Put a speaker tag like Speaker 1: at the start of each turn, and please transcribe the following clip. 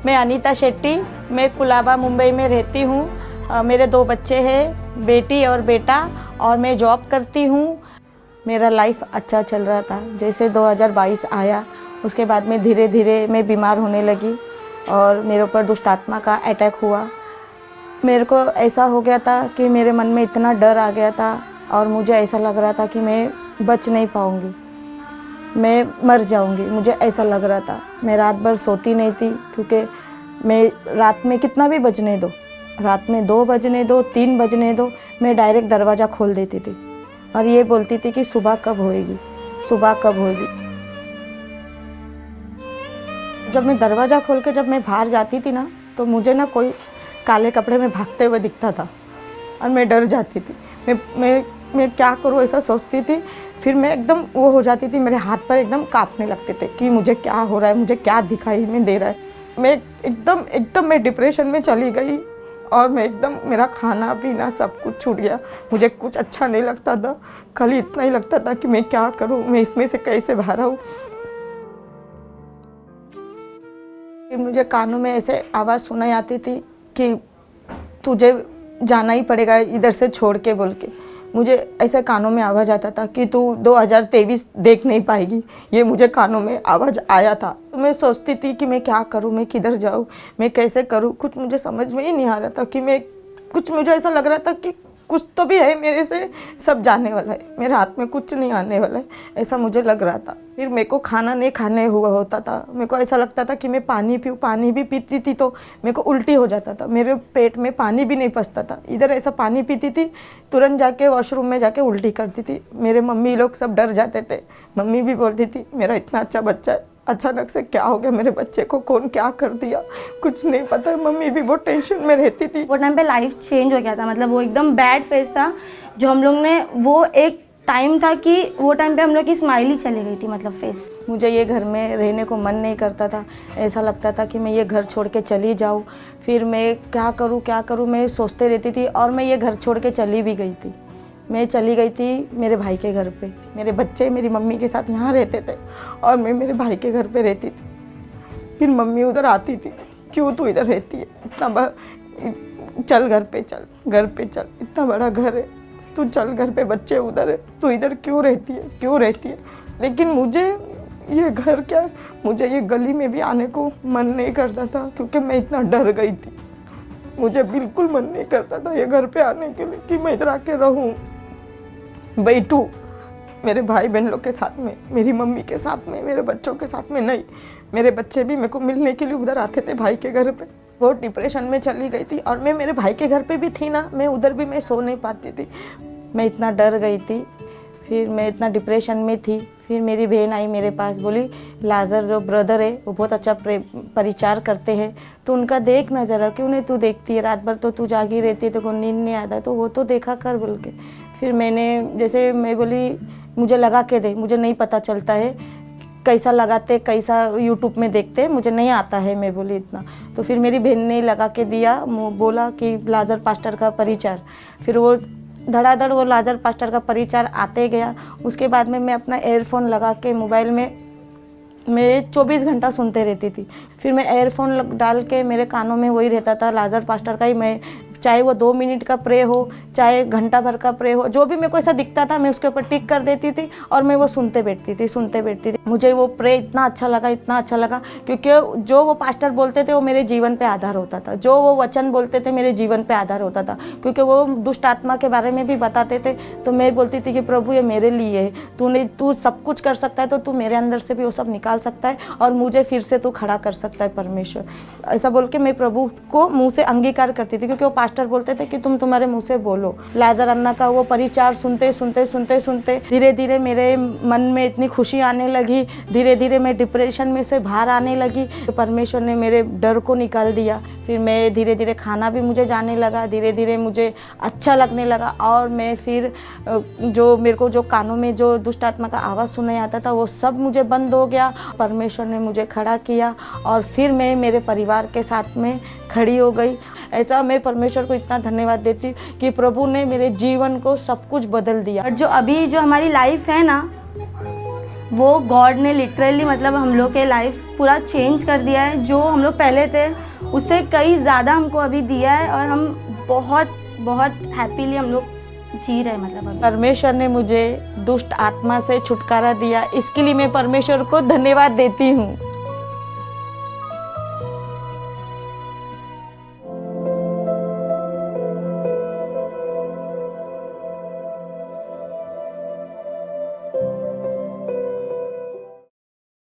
Speaker 1: मैं अनीता शेट्टी, मैं कुलाबा मुंबई में रहती हूँ। मेरे 2 बच्चे हैं, बेटी और बेटा, और मैं जॉब करती हूँ। मेरा लाइफ अच्छा चल रहा था। जैसे 2022 आया, उसके बाद में धीरे धीरे मैं बीमार होने लगी और मेरे ऊपर दुष्ट आत्मा का अटैक हुआ। मेरे को ऐसा हो गया था कि मेरे मन में इतना डर आ गया था और मुझे ऐसा लग रहा था कि मैं बच नहीं पाऊँगी, मैं मर जाऊंगी, मुझे ऐसा लग रहा था। मैं रात भर सोती नहीं थी, क्योंकि मैं रात में कितना भी बजने दो, रात में 2 बजने दो, 3 बजने दो, मैं डायरेक्ट दरवाज़ा खोल देती थी और ये बोलती थी कि सुबह कब होएगी, सुबह कब होएगी। जब मैं दरवाज़ा खोल के जब मैं बाहर जाती थी ना, तो मुझे ना कोई काले कपड़े में भागते हुए दिखता था और मैं डर जाती थी। मैं क्या करूँ ऐसा सोचती थी। फिर मैं एकदम वो हो जाती थी, मेरे हाथ पर एकदम कांपने लगते थे कि मुझे क्या हो रहा है, मुझे क्या दिखाई में दे रहा है। मैं एकदम मैं डिप्रेशन में चली गई और मैं एकदम, मेरा खाना पीना सब कुछ छूट गया। मुझे कुछ अच्छा नहीं लगता था, खाली इतना ही लगता था कि मैं क्या करूँ, मैं इसमें से कैसे बाहर आऊँ। फिर मुझे कानों में ऐसे आवाज़ सुनाई आती थी कि तुझे जाना ही पड़ेगा इधर से छोड़ के, बोल के। मुझे ऐसे कानों में आवाज़ आता था कि तू 2023 देख नहीं पाएगी, ये मुझे कानों में आवाज़ आया था। तो मैं सोचती थी कि मैं क्या करूँ, मैं किधर जाऊँ, मैं कैसे करूँ, कुछ मुझे समझ में ही नहीं आ रहा था कि मैं, कुछ मुझे ऐसा लग रहा था कि कुछ तो भी है मेरे से, सब जाने वाला है, मेरे हाथ में कुछ नहीं आने वाला है, ऐसा मुझे लग रहा था। फिर मेरे को खाना नहीं खाने हुआ होता था। मेरे को ऐसा लगता था कि मैं पानी पीऊँ, पानी भी पीती थी तो मेरे को उल्टी हो जाता था, मेरे पेट में पानी भी नहीं पचता था। इधर ऐसा पानी पीती थी, तुरंत जाके वॉशरूम में जाके उल्टी करती थी। मेरे मम्मी लोग सब डर जाते थे। मम्मी भी बोलती थी मेरा इतना अच्छा बच्चा है, अचानक से क्या हो गया, मेरे बच्चे को कौन क्या कर दिया, कुछ नहीं पता। मम्मी भी बहुत टेंशन में रहती थी।
Speaker 2: वो टाइम पे लाइफ चेंज हो गया था, मतलब वो एकदम बैड फेज था जो हम लोग ने, वो एक टाइम था कि वो टाइम पे हम लोग की स्माइल ही चली गई थी, मतलब फेस।
Speaker 1: मुझे ये घर में रहने को मन नहीं करता था। ऐसा लगता था कि मैं ये घर छोड़ के चली जाऊँ। फिर मैं क्या करूँ मैं सोचते रहती थी और मैं ये घर छोड़ के चली भी गई थी। मैं चली गई थी मेरे भाई के घर पे। मेरे बच्चे मेरी मम्मी के साथ यहाँ रहते थे और मैं मेरे भाई के घर पे रहती थी। फिर मम्मी उधर आती थी, क्यों तू इधर रहती है, इतना चल घर पे चल, घर पे चल, इतना बड़ा घर है, तू चल घर पे, बच्चे उधर है, तू इधर क्यों रहती है। लेकिन मुझे ये घर क्या, मुझे ये गली में भी आने को मन नहीं करता था, क्योंकि मैं इतना डर गई थी। मुझे बिल्कुल मन नहीं करता था ये घर पे आने के लिए कि मैं इधर आके रहूं, बैठूं मेरे भाई बहन लोग के साथ में, मेरी मम्मी के साथ में, मेरे बच्चों के साथ में नहीं। मेरे बच्चे भी मेरे को मिलने के लिए उधर आते थे भाई के घर पे। बहुत डिप्रेशन में चली गई थी और मैं मेरे भाई के घर पे भी थी ना, मैं उधर भी मैं सो नहीं पाती थी, मैं इतना डर गई थी। फिर मैं इतना डिप्रेशन में थी। फिर मेरी बहन आई मेरे पास, बोली लाजर जो ब्रदर है वो बहुत अच्छा परिचार करते हैं, तो उनका देख ना जरा, क्यों नहीं तू देखती है, रात भर तो तू जागी रहती है, तो कोई नींद नहीं आता, तो वो तो देखा कर, बोल के। फिर मैंने, जैसे मैं बोली मुझे लगा के दे, मुझे नहीं पता चलता है कैसा लगाते, कैसा यूट्यूब में देखते, मुझे नहीं आता है, मैं बोली इतना। तो फिर मेरी बहन ने लगा के दिया, बोला कि लाजर पास्टर का परिचार। फिर वो धड़ाधड़ वो लाजर पास्टर का परिचार आते गया। उसके बाद में मैं अपना एयरफोन लगा के मोबाइल में मैं 24 घंटा सुनते रहती थी। फिर मैं एयरफोन डाल के मेरे कानों में वही रहता था, लाजर पास्टर का ही। मैं चाहे वो 2 मिनट का प्रे हो, चाहे घंटा भर का प्रे हो, जो भी मेरे को ऐसा दिखता था मैं उसके ऊपर टिक कर देती थी और मैं वो सुनते बैठती थी। मुझे वो प्रे इतना अच्छा लगा, क्योंकि जो वो पास्टर बोलते थे वो मेरे जीवन पे आधार होता था, जो वो वचन बोलते थे मेरे जीवन पे आधार होता था। क्योंकि वो दुष्ट आत्मा के बारे में भी बताते थे, तो मैं बोलती थी कि प्रभु ये मेरे लिए है, तू सब कुछ कर सकता है, तो तू मेरे अंदर से भी वो सब निकाल सकता है और मुझे फिर से तू खड़ा कर सकता है परमेश्वर। ऐसा बोल के मैं प्रभु को मुँह से अंगीकार करती थी, क्योंकि वो पास्टर बोलते थे कि तुम्हारे मुंह से बोलो। लाजर अन्ना का वो परिचार सुनते धीरे धीरे मेरे मन में इतनी खुशी आने लगी, धीरे धीरे मैं डिप्रेशन में से बाहर आने लगी। तो परमेश्वर ने मेरे डर को निकाल दिया। फिर मैं धीरे धीरे खाना भी मुझे जाने लगा, धीरे धीरे मुझे अच्छा लगने लगा। और मैं फिर जो मेरे को जो कानों में जो दुष्ट आत्मा का आवाज़ सुनाई आता था वो सब मुझे बंद हो गया। परमेश्वर ने मुझे खड़ा किया और फिर मैं मेरे परिवार के साथ में खड़ी हो गई। ऐसा मैं परमेश्वर को इतना धन्यवाद देती हूँ कि प्रभु ने मेरे जीवन को सब कुछ बदल दिया।
Speaker 2: और जो अभी जो हमारी लाइफ है ना, वो गॉड ने लिटरली मतलब हम लोग के लाइफ पूरा चेंज कर दिया है। जो हम लोग पहले थे उससे कई ज़्यादा हमको अभी दिया है और हम बहुत बहुत हैप्पीली हम लोग जी रहे हैं मतलब अभी।
Speaker 1: परमेश्वर ने मुझे दुष्ट आत्मा से छुटकारा दिया, इसके लिए मैं परमेश्वर को धन्यवाद देती हूँ।